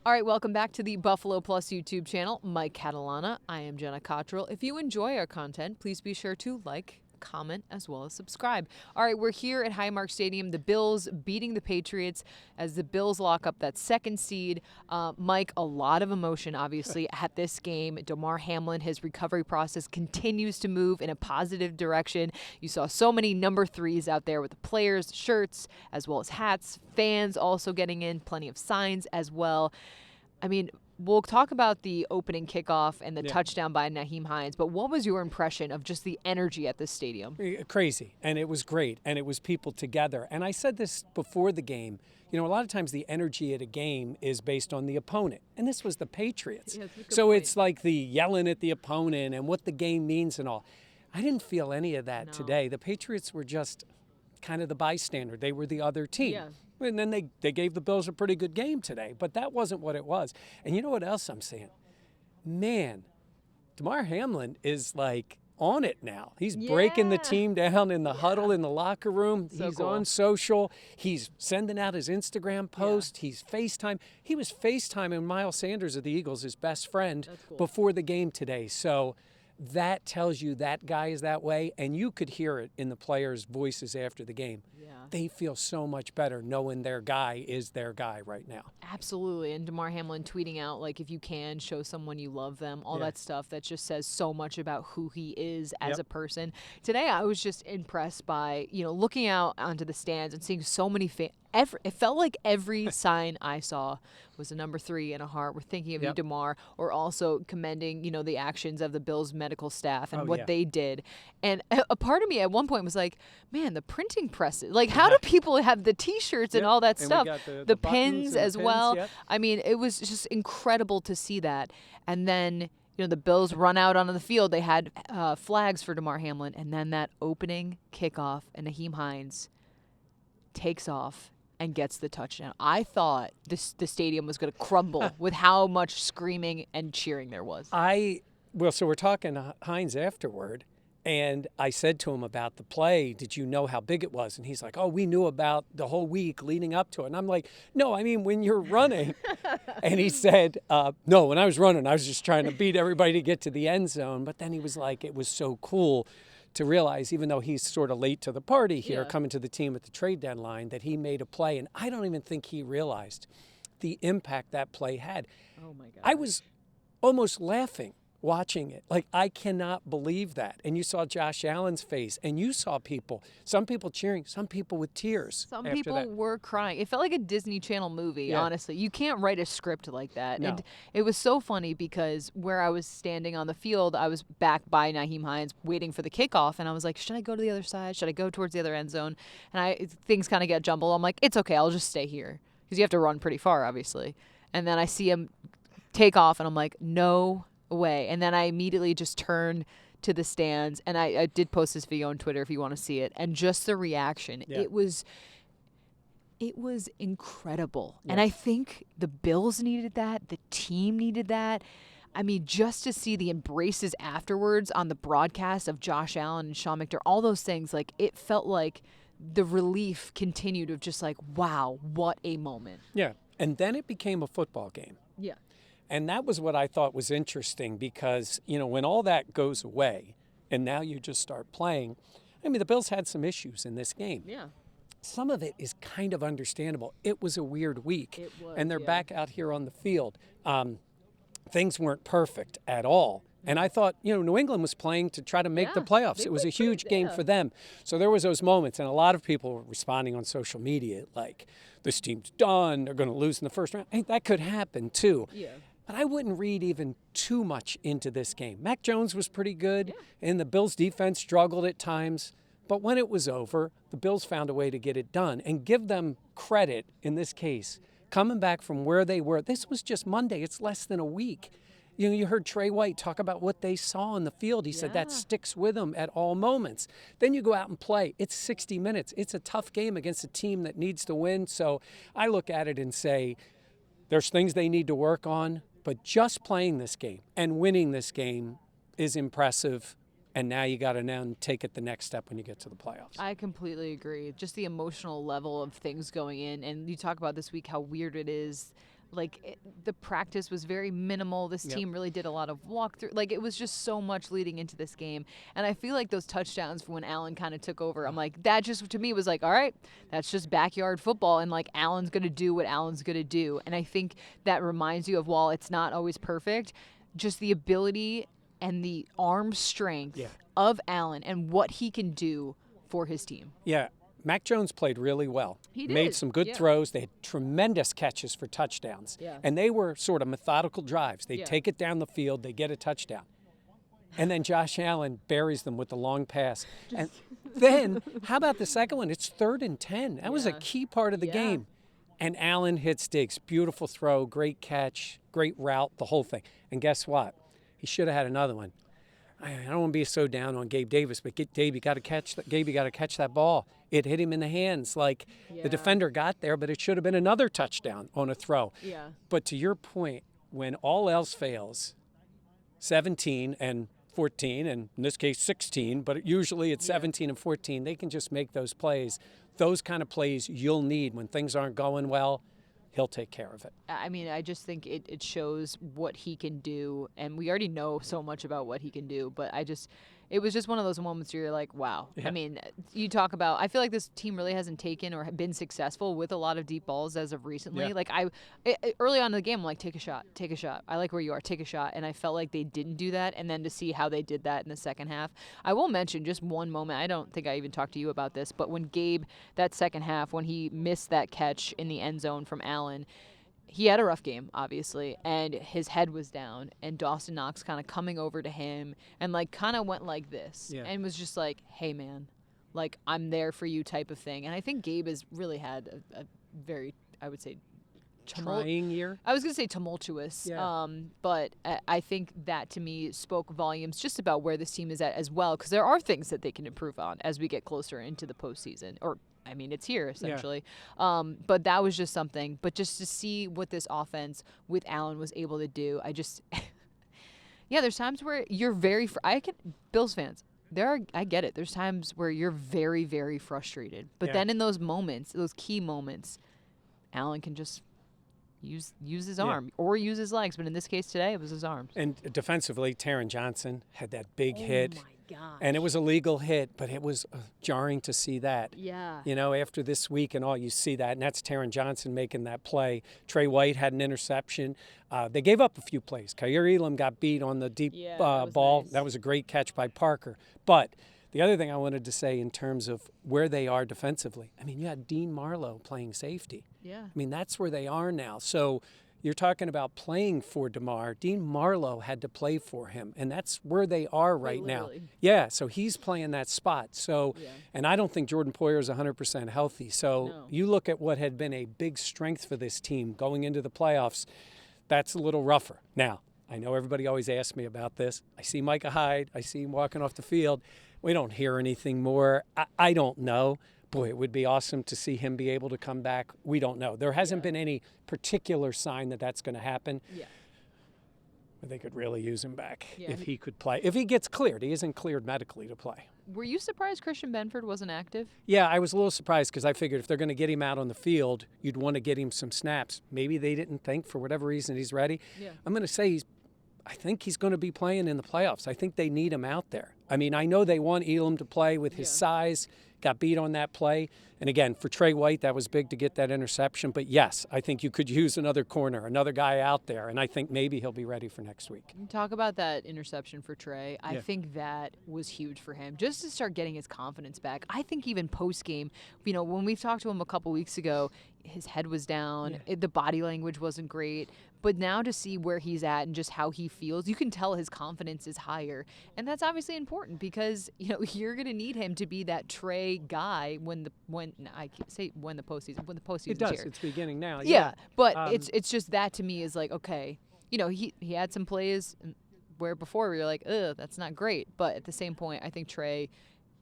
All right, welcome back to the Buffalo Plus YouTube channel. Mike Catalana. I am Jenna Cottrell. If you enjoy our content, please be sure to like, comment, as well as subscribe. All right, we're here at Highmark Stadium. The Bills beating the Patriots as the Bills lock up that second seed. Mike, a lot of emotion, obviously, at this game. DAMAR HAMLIN, his recovery process continues to move in a positive direction. You saw so many number 3s out there with the players' shirts, as well as hats. Fans also getting in, plenty of signs as well. I mean, we'll talk about the opening kickoff and the touchdown by Nyheim Hines, but what was your impression of just the energy at this stadium? Crazy, and it was great, and it was people together. And I said this before the game, you know, a lot of times the energy at a game is based on the opponent, and this was the Patriots. Yeah, so it's like the yelling at the opponent and what the game means and all. I didn't feel any of that today. The Patriots were just kind of the bystander. They were the other team. Yeah. And then they gave the Bills a pretty good game today, but that wasn't what it was. And you know what else I'm saying? Man, DAMAR HAMLIN is like on it now. He's breaking the team down in the huddle in the locker room. So He's cool. on social. He's sending out his Instagram post. He's FaceTime. He was FaceTiming Miles Sanders of the Eagles, his best friend, before the game today. So that tells you that guy is that way, and you could hear it in the players' voices after the game. Yeah. They feel so much better knowing their guy is their guy right now. Absolutely. And DAMAR HAMLIN tweeting out, like, if you can, show someone you love them, all that stuff that just says so much about who he is as a person. Today, I was just impressed by, you know, looking out onto the stands and seeing so many fans. It felt like every sign I saw was a number 3 and a heart. We're thinking of you, DAMAR, or also commending, you know, the actions of the Bills medical staff and what they did. And a part of me at one point was like, man, the printing presses. Like, how do people have the T-shirts and all that stuff? The pins as well. I mean, it was just incredible to see that. And then, you know, the Bills run out onto the field. They had flags for DAMAR HAMLIN. And then that opening kickoff and Nyheim Hines takes off and gets the touchdown. I thought the stadium was going to crumble with how much screaming and cheering there was. So we're talking to Hines afterward, and I said to him about the play, did you know how big it was? And he's like, oh, we knew about the whole week leading up to it. And I'm like, no, I mean, when you're running. And he said, no, when I was running, I was just trying to beat everybody to get to the end zone. But then he was like, it was so cool to realize, even though he's sort of late to the party here, coming to the team at the trade deadline, that he made a play. And I don't even think he realized the impact that play had. Oh, my God. I was almost laughing watching it. Like, I cannot believe that. And you saw Josh Allen's face, and you saw people, some people cheering, some people with tears. Some people were crying. It felt like a Disney Channel movie, honestly. You can't write a script like that. No. And it was so funny because where I was standing on the field, I was back by Nyheim Hines waiting for the kickoff, and I was like, should I go to the other side? Should I go towards the other end zone? And things kind of get jumbled. I'm like, it's okay, I'll just stay here. Because you have to run pretty far, obviously. And then I see him take off, and I'm like, no way. And then I immediately just turned to the stands, and I did post this video on Twitter if you want to see it, and just the reaction, it was incredible. And I think the Bills needed that, the team needed that. I mean, just to see the embraces afterwards on the broadcast of Josh Allen and Sean McDermott, all those things, like, it felt like the relief continued of just like, wow, what a moment. Yeah, and then it became a football game. Yeah. And that was what I thought was interesting because, you know, when all that goes away and now you just start playing, I mean, the Bills had some issues in this game. Yeah. Some of it is kind of understandable. It was a weird week. It was, and they're back out here on the field. Things weren't perfect at all. And I thought, you know, New England was playing to try to make the playoffs. It was a huge game for them. So there was those moments, and a lot of people were responding on social media like, this team's done, they're going to lose in the first round. Hey, that could happen too. Yeah. But I wouldn't read even too much into this game. Mac Jones was pretty good, and the Bills' defense struggled at times. But when it was over, the Bills found a way to get it done and give them credit in this case. Coming back from where they were, this was just Monday. It's less than a week. You know, you heard Trey White talk about what they saw in the field. He said that sticks with them at all moments. Then you go out and play. It's 60 minutes. It's a tough game against a team that needs to win. So I look at it and say there's things they need to work on, but just playing this game and winning this game is impressive. And now you got to now take it the next step when you get to the playoffs. I completely agree. Just the emotional level of things going in. And you talk about this week how weird it is the practice was very minimal. This team really did a lot of walkthrough. Like, it was just so much leading into this game. And I feel like those touchdowns when Allen kind of took over, I'm like, that just, to me, was like, all right, that's just backyard football. And, like, Allen's going to do what Allen's going to do. And I think that reminds you of, while it's not always perfect, just the ability and the arm strength of Allen and what he can do for his team. Yeah. Mac Jones played really well. He did. Made some good throws. They had tremendous catches for touchdowns. Yeah. And they were sort of methodical drives. They'd take it down the field. They get a touchdown. And then Josh Allen buries them with the long pass. And then, how about the second one? It's 3rd and 10. That was a key part of the game. And Allen hits Diggs. Beautiful throw, great catch, great route, the whole thing. And guess what? He should have had another one. I don't want to be so down on Gabe Davis, but Gabe, you got to catch that ball. It hit him in the hands. Like, the defender got there, but it should have been another touchdown on a throw. Yeah. But to your point, when all else fails, 17 and 14, and in this case 16, but usually it's 17 and 14, they can just make those plays. Those kind of plays you'll need when things aren't going well. He'll take care of it. I mean, I just think it shows what he can do, and we already know so much about what he can do, but it was just one of those moments where you're like, wow. I mean, you talk about, I feel like this team really hasn't taken or been successful with a lot of deep balls as of recently. Like, early on in the game, I'm like, take a shot. I like where you are, take a shot. And I felt like they didn't do that. And then to see how they did that in the second half, I will mention just one moment. I don't think I even talked to you about this, but when Gabe, that second half, when he missed that catch in the end zone from Allen, he had a rough game, obviously, and his head was down, and Dawson Knox kind of coming over to him and, like, kind of went like this and was just like, hey, man, like, I'm there for you type of thing. And I think Gabe has really had a very, I would say, trying year. I was going to say tumultuous, but I think that, to me, spoke volumes just about where this team is at as well, because there are things that they can improve on as we get closer into the postseason, or I mean, it's here, essentially. But that was just something. But just to see what this offense with Allen was able to do, I just – there's times where you're very Bills fans, I get it. There's times where you're very, very frustrated. But then in those moments, those key moments, Allen can just use his arm or use his legs. But in this case today, it was his arms. And defensively, Taron Johnson had that big hit. Oh, my gosh. And it was a legal hit, but it was jarring to see that. Yeah. You know, after this week and all, you see that, and that's Taron Johnson making that play. Trey White had an interception. They gave up a few plays. Kyer Elam got beat on the deep ball. Nice. That was a great catch by Parker. But the other thing I wanted to say in terms of where they are defensively, I mean, you had Dean Marlowe playing safety. Yeah. I mean, that's where they are now. So you're talking about playing for DAMAR. Dean Marlowe had to play for him, and that's where they are right now. Yeah, so he's playing that spot. So, and I don't think Jordan Poyer is 100% healthy. So you look at what had been a big strength for this team going into the playoffs, that's a little rougher. Now, I know everybody always asks me about this. I see Micah Hyde. I see him walking off the field. We don't hear anything more. I don't know. Boy, it would be awesome to see him be able to come back. We don't know. There hasn't been any particular sign that that's going to happen. Yeah. But they could really use him back if he could play. If he gets cleared. He isn't cleared medically to play. Were you surprised Christian Benford wasn't active? Yeah, I was a little surprised because I figured if they're going to get him out on the field, you'd want to get him some snaps. Maybe they didn't think for whatever reason he's ready. Yeah. I'm going to say I think he's going to be playing in the playoffs. I think they need him out there. I mean, I know they want Elam to play with his size, got beat on that play. And again, for Trey White, that was big to get that interception. But yes, I think you could use another corner, another guy out there, and I think maybe he'll be ready for next week. Talk about that interception for Trey. I think that was huge for him, just to start getting his confidence back. I think even post-game, you know, when we talked to him a couple weeks ago, his head was down, the body language wasn't great. But now to see where he's at and just how he feels, you can tell his confidence is higher. And that's obviously important because, you know, you're going to need him to be that Trey guy when the postseason's It does. here. It's beginning now. Yeah, but it's just that to me is like, okay, you know, he had some plays where before we were like, ugh, that's not great. But at the same point, I think Trey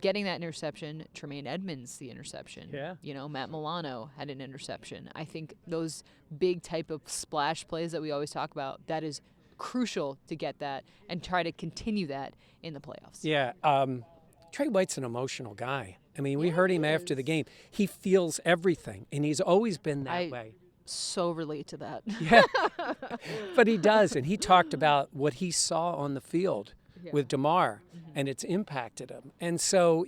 getting that interception, Tremaine Edmonds, the interception. Yeah. You know, Matt Milano had an interception. I think those big type of splash plays that we always talk about, that is crucial to get that and try to continue that in the playoffs. Yeah. Trey White's an emotional guy. I mean, we heard him after the game. He feels everything, and he's always been that way. So relate to that. Yeah, but he does. And he talked about what he saw on the field with DAMAR, and it's impacted him. And so,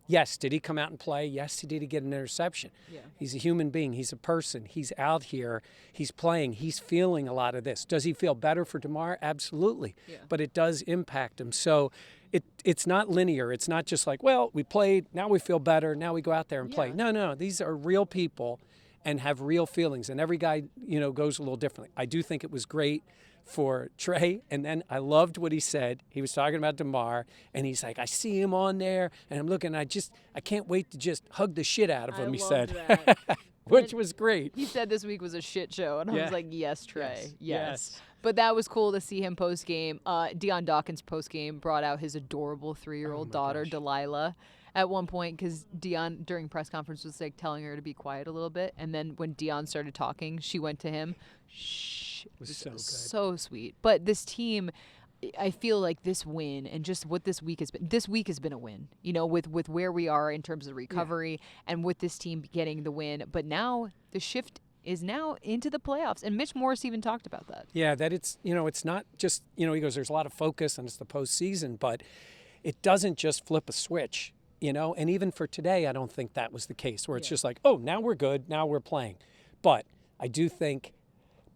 yes, did he come out and play? Yes, did he get an interception? Yeah. He's a human being. He's a person. He's out here. He's playing. He's feeling a lot of this. Does he feel better for DAMAR? Absolutely. Yeah. But it does impact him. So it's not linear. It's not just like, well, we played, now we feel better, now we go out there and play. No. These are real people and have real feelings. And every guy, goes a little differently. I do think it was great for Trey, and then I loved what he said. He was talking about DAMAR, and he's like, I see him on there, and I'm looking, I can't wait to just hug the shit out of him, he said. That. Which was great. He said this week was a shit show, and I was like, yes, Trey, yes. But that was cool to see him post-game. Deion Dawkins post-game brought out his adorable 3-year-old daughter, Delilah, at one point, because Deion, during press conference, was like telling her to be quiet a little bit. And then when Deion started talking, she went to him. Shh. It was so good. So sweet. But this team, I feel like this win and just what this week has been a win, with where we are in terms of recovery and with this team getting the win. But now the shift is now into the playoffs. And Mitch Morris even talked about that. Yeah, that it's not just, he goes, there's a lot of focus and it's the postseason, but it doesn't just flip a switch. And even for today, I don't think that was the case where it's just like, oh, now we're good, now we're playing. But I do think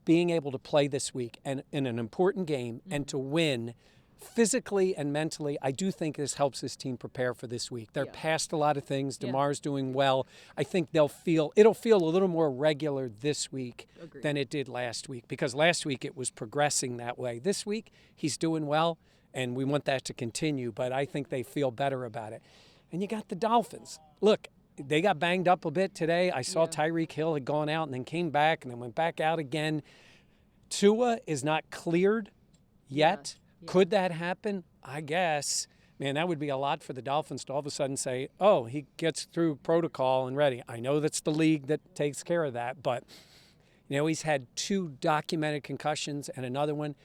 being able to play this week and in an important game and to win physically and mentally, I do think this helps this team prepare for this week. They're past a lot of things. DAMAR's doing well. I think it'll feel a little more regular this week than it did last week, because last week it was progressing that way. This week he's doing well, and we want that to continue, but I think they feel better about it. And you got the Dolphins. Look, they got banged up a bit today. I saw Tyreek Hill had gone out and then came back and then went back out again. Tua is not cleared yet. Yeah. Could that happen? I guess. Man, that would be a lot for the Dolphins to all of a sudden say, oh, he gets through protocol and ready. I know that's the league that takes care of that, but he's had 2 documented concussions and another one.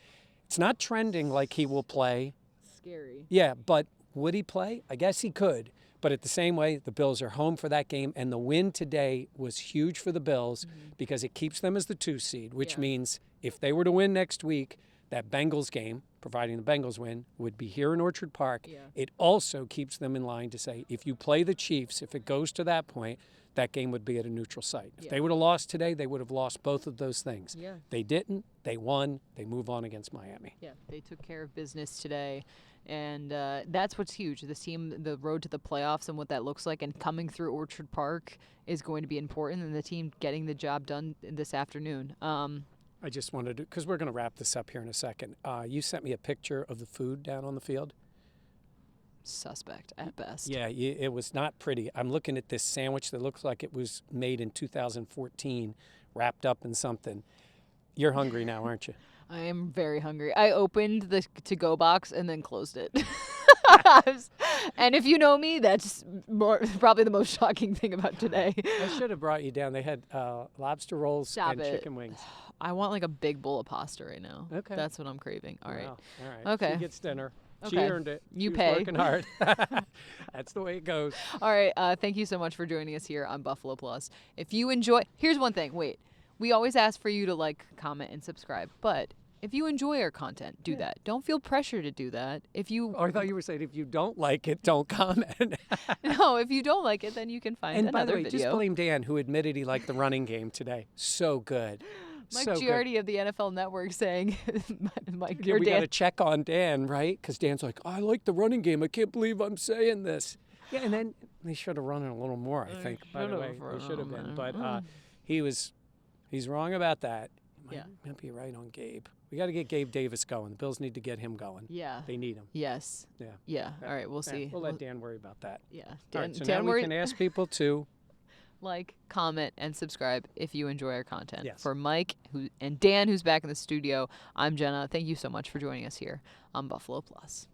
It's not trending like he will play. Scary. Yeah, but would he play? I guess he could. But at the same way, the Bills are home for that game, and the win today was huge for the Bills because it keeps them as the 2 seed, which means if they were to win next week, that Bengals game, providing the Bengals win, would be here in Orchard Park. Yeah. It also keeps them in line to say, if you play the Chiefs, if it goes to that point, that game would be at a neutral site. If they would have lost today, they would have lost both of those things. Yeah. They didn't. They won. They move on against Miami. Yeah, they took care of business today. And that's what's huge. This team, the road to the playoffs and what that looks like, and coming through Orchard Park is going to be important, and the team getting the job done this afternoon. I just wanted to, because we're going to wrap this up here in a second. You sent me a picture of the food down on the field. Suspect at best. Yeah, it was not pretty. I'm looking at this sandwich that looks like it was made in 2014, wrapped up in something. You're hungry now, aren't you? I am very hungry. I opened the to-go box and then closed it. And if you know me, that's probably the most shocking thing about today. I should have brought you down. They had lobster rolls and chicken wings. I want like a big bowl of pasta right now. Okay. That's what I'm craving. All right. All right. Okay. She gets dinner. Okay. She earned it. You she pay. was working hard. That's the way it goes. All right. Thank you so much for joining us here on Buffalo Plus. If you enjoy, here's one thing. Wait. We always ask for you to like, comment, and subscribe. But if you enjoy our content, do that. Don't feel pressure to do that. If you, I thought you were saying if you don't like it, don't comment. No, if you don't like it, then you can find another video. And by the way, just blame Dan, who admitted he liked the running game today. So good. Mike Giardi of the NFL Network saying, Mike, we got to check on Dan, right? Because Dan's like, I like the running game. I can't believe I'm saying this. Yeah, and then they should have run it a little more, I think, by the way. They should have been. But he's wrong about that. Might be right on Gabe. We got to get Gabe Davis going. The Bills need to get him going. Yeah. They need him. Yes. Yeah. Yeah. All right, we'll see. We'll let Dan worry about that. Yeah. Dan, all right, so now we can ask people to like, comment, and subscribe if you enjoy our content. Yes. For Mike and Dan, who's back in the studio, I'm Jenna. Thank you so much for joining us here on Buffalo Plus.